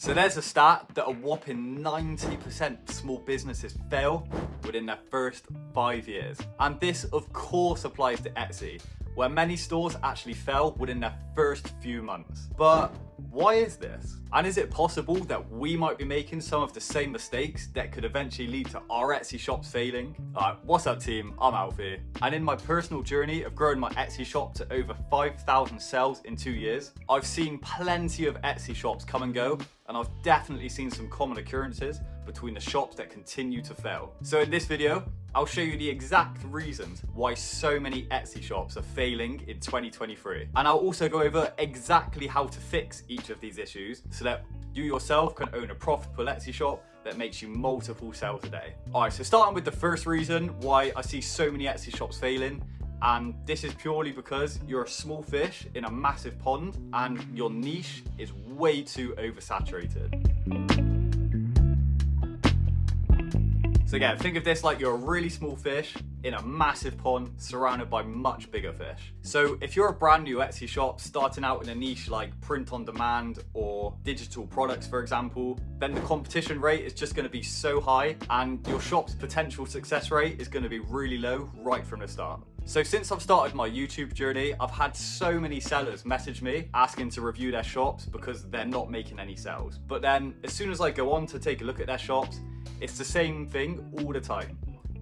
So there's a stat that a whopping 90% of small businesses fail within their first 5 years. And this of course applies to Etsy, where many stores actually fail within their first few months. But why is this? And is it possible that we might be making some of the same mistakes that could eventually lead to our Etsy shops failing? Alright, what's up team? I'm Alfie. And in my personal journey of growing my Etsy shop to over 5,000 sales in 2 years, I've seen plenty of Etsy shops come and go, and I've definitely seen some common occurrences between the shops that continue to fail. So in this video, I'll show you the exact reasons why so many Etsy shops are failing in 2023. And I'll also go over exactly how to fix each of these issues so that you yourself can own a profitable Etsy shop that makes you multiple sales a day. Alright, so starting with the first reason why I see so many Etsy shops failing, and this is purely because you're a small fish in a massive pond and your niche is way too oversaturated. So again, think of this like you're a really small fish in a massive pond surrounded by much bigger fish. So if you're a brand new Etsy shop starting out in a niche like print on demand or digital products, for example, then the competition rate is just going to be so high and your shop's potential success rate is going to be really low right from the start. So since I've started my YouTube journey, I've had so many sellers message me asking to review their shops because they're not making any sales. But then as soon as I go on to take a look at their shops, it's the same thing all the time.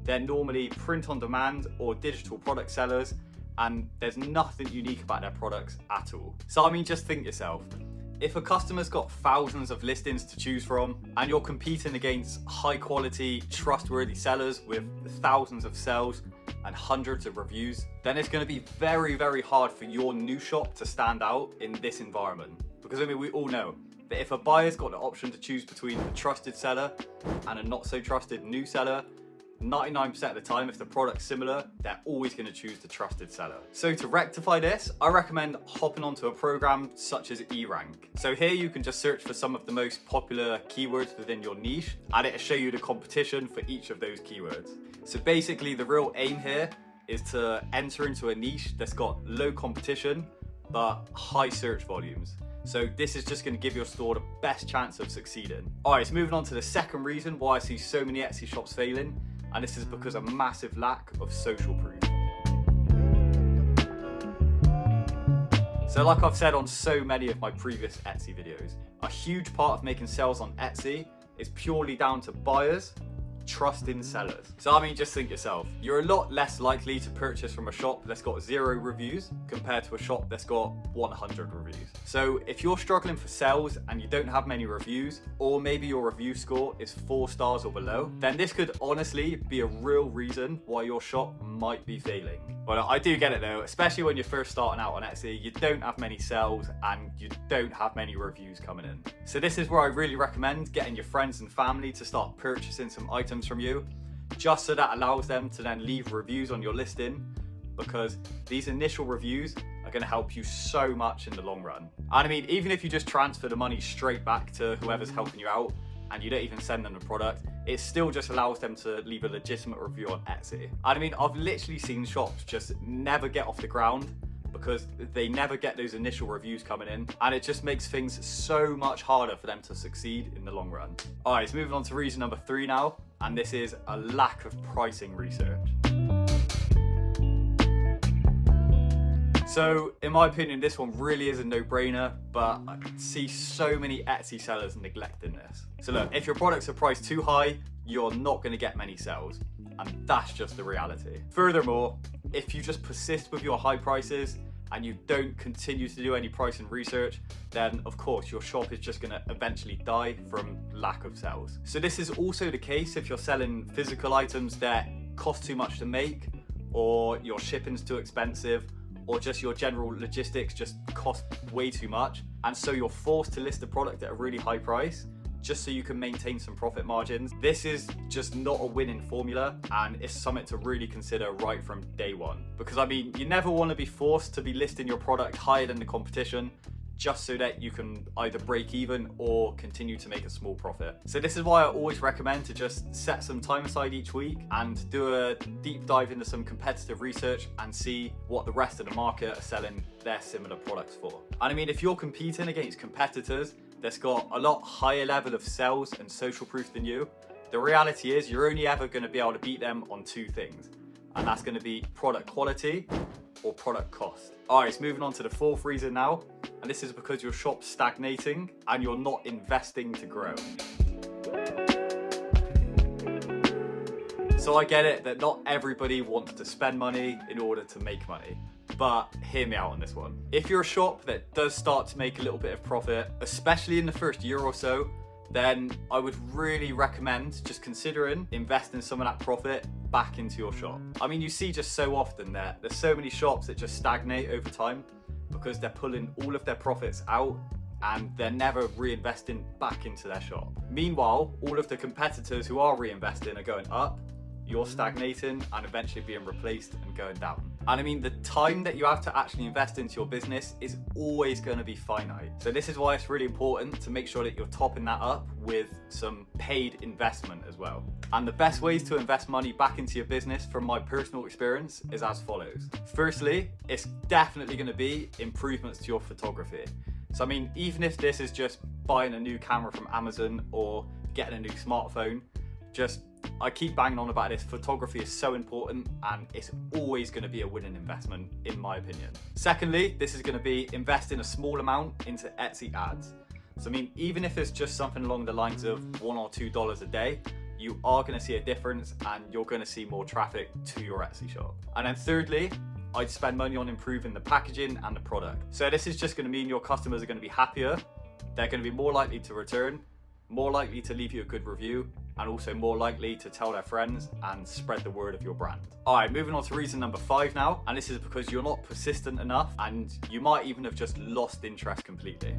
They're normally print on demand or digital product sellers, and there's nothing unique about their products at all. So I mean, just think yourself. If a customer's got thousands of listings to choose from and you're competing against high quality, trustworthy sellers with thousands of sales and hundreds of reviews, then it's going to be very, very hard for your new shop to stand out in this environment. Because I mean, we all know that if a buyer's got the option to choose between a trusted seller and a not so trusted new seller, 99% of the time, if the product's similar, they're always going to choose the trusted seller. So to rectify this, I recommend hopping onto a program such as eRank. So here you can just search for some of the most popular keywords within your niche, and it'll show you the competition for each of those keywords. So basically the real aim here is to enter into a niche that's got low competition, but high search volumes. So this is just going to give your store the best chance of succeeding. Alright, so moving on to the second reason why I see so many Etsy shops failing, and this is because of a massive lack of social proof. So like I've said on so many of my previous Etsy videos, a huge part of making sales on Etsy is purely down to buyers trusting sellers. So I mean, just think yourself, you're a lot less likely to purchase from a shop that's got 0 reviews compared to a shop that's got 100 reviews. So if you're struggling for sales and you don't have many reviews, or maybe your review score is 4 stars or below, then this could honestly be a real reason why your shop might be failing. Well, I do get it though, especially when you're first starting out on Etsy, you don't have many sales and you don't have many reviews coming in. So this is where I really recommend getting your friends and family to start purchasing some items from you, just so that allows them to then leave reviews on your listing, because these initial reviews are going to help you so much in the long run. And I mean, even if you just transfer the money straight back to whoever's helping you out and you don't even send them the product, it still just allows them to leave a legitimate review on Etsy. And I mean, I've literally seen shops just never get off the ground because they never get those initial reviews coming in, and it just makes things so much harder for them to succeed in the long run. Alright, so moving on to reason number 3 now, and this is a lack of pricing research. So in my opinion, this one really is a no-brainer, but I see so many Etsy sellers neglecting this. So look, if your products are priced too high, you're not going to get many sales, and that's just the reality. Furthermore, if you just persist with your high prices and you don't continue to do any pricing research, then of course your shop is just going to eventually die from lack of sales. So this is also the case if you're selling physical items that cost too much to make, or your shipping's too expensive, or just your general logistics just cost way too much, and so you're forced to list a product at a really high price just so you can maintain some profit margins. This is just not a winning formula, and it's something to really consider right from day one. Because I mean, you never want to be forced to be listing your product higher than the competition just so that you can either break even or continue to make a small profit. So this is why I always recommend to just set some time aside each week and do a deep dive into some competitive research and see what the rest of the market are selling their similar products for. And I mean, if you're competing against competitors that's got a lot higher level of sales and social proof than you, the reality is you're only ever going to be able to beat them on two things. And that's going to be product quality or product cost. All right, so moving on to the fourth reason now. And this is because your shop's stagnating and you're not investing to grow. So I get it that not everybody wants to spend money in order to make money. But hear me out on this one. If you're a shop that does start to make a little bit of profit, especially in the first year or so, then I would really recommend just considering investing some of that profit back into your shop. I mean, you see just so often there's so many shops that just stagnate over time because they're pulling all of their profits out and they're never reinvesting back into their shop. Meanwhile, all of the competitors who are reinvesting are going up, you're stagnating and eventually being replaced and going down. And I mean, the time that you have to actually invest into your business is always going to be finite. So this is why it's really important to make sure that you're topping that up with some paid investment as well. And the best ways to invest money back into your business from my personal experience is as follows. Firstly, it's definitely going to be improvements to your photography. So I mean, even if this is just buying a new camera from Amazon or getting a new smartphone, I keep banging on about this. Photography is so important and it's always going to be a winning investment in my opinion. Secondly, this is going to be investing a small amount into Etsy ads. So I mean, even if it's just something along the lines of $1 or $2 a day, you are going to see a difference and you're going to see more traffic to your Etsy shop. And then thirdly, I'd spend money on improving the packaging and the product. So this is just going to mean your customers are going to be happier, they're going to be more likely to return, more likely to leave you a good review, and also more likely to tell their friends and spread the word of your brand. All right, moving on to reason number 5 now, and this is because you're not persistent enough and you might even have just lost interest completely.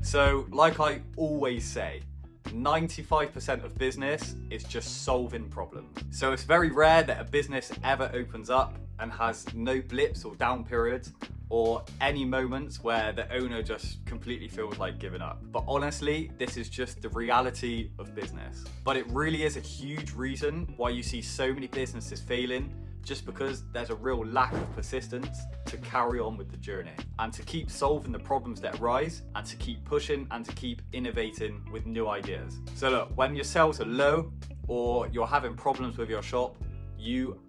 So, like I always say, 95% of business is just solving problems. So it's very rare that a business ever opens up and has no blips or down periods or any moments where the owner just completely feels like giving up. But honestly, this is just the reality of business. But it really is a huge reason why you see so many businesses failing, just because there's a real lack of persistence to carry on with the journey and to keep solving the problems that arise and to keep pushing and to keep innovating with new ideas. So look, when your sales are low or you're having problems with your shop, you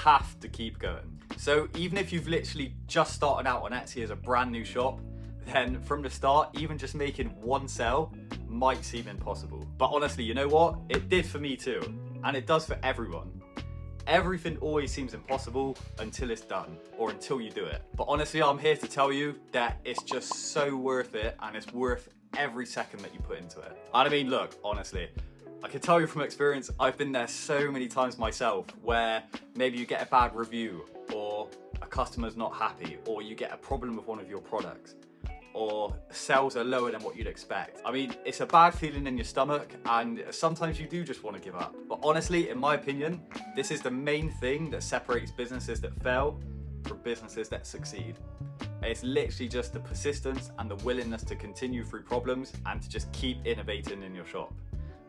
have to keep going. So even if you've literally just started out on Etsy as a brand new shop, then from the start, even just making one sale might seem impossible. But honestly, you know what? It did for me too, and it does for everyone. Everything always seems impossible until it's done or until you do it. But honestly, I'm here to tell you that it's just so worth it and it's worth every second that you put into it. And I mean, look, honestly, I can tell you from experience, I've been there so many times myself where maybe you get a bad review or a customer's not happy or you get a problem with one of your products or sales are lower than what you'd expect. I mean, it's a bad feeling in your stomach and sometimes you do just want to give up. But honestly, in my opinion, this is the main thing that separates businesses that fail from businesses that succeed. It's literally just the persistence and the willingness to continue through problems and to just keep innovating in your shop.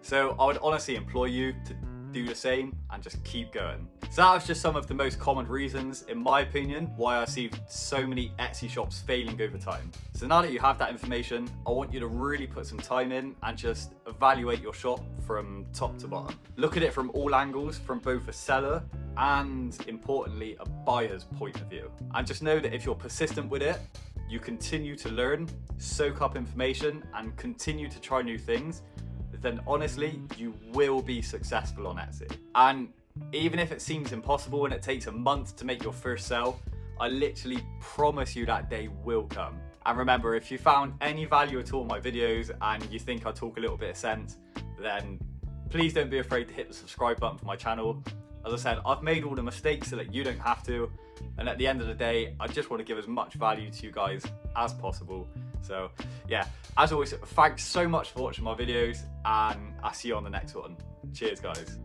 So I would honestly implore you to do the same and just keep going. So that was just some of the most common reasons, in my opinion, why I see so many Etsy shops failing over time. So now that you have that information, I want you to really put some time in and just evaluate your shop from top to bottom. Look at it from all angles, from both a seller and, importantly, a buyer's point of view. And just know that if you're persistent with it, you continue to learn, soak up information, and continue to try new things, then honestly, you will be successful on Etsy. And even if it seems impossible and it takes a month to make your first sale, I literally promise you that day will come. And remember, if you found any value at all in my videos and you think I talk a little bit of sense, then please don't be afraid to hit the subscribe button for my channel. As I said, I've made all the mistakes so that you don't have to. And at the end of the day, I just want to give as much value to you guys as possible. So yeah, as always, thanks so much for watching my videos and I'll see you on the next one. Cheers, guys.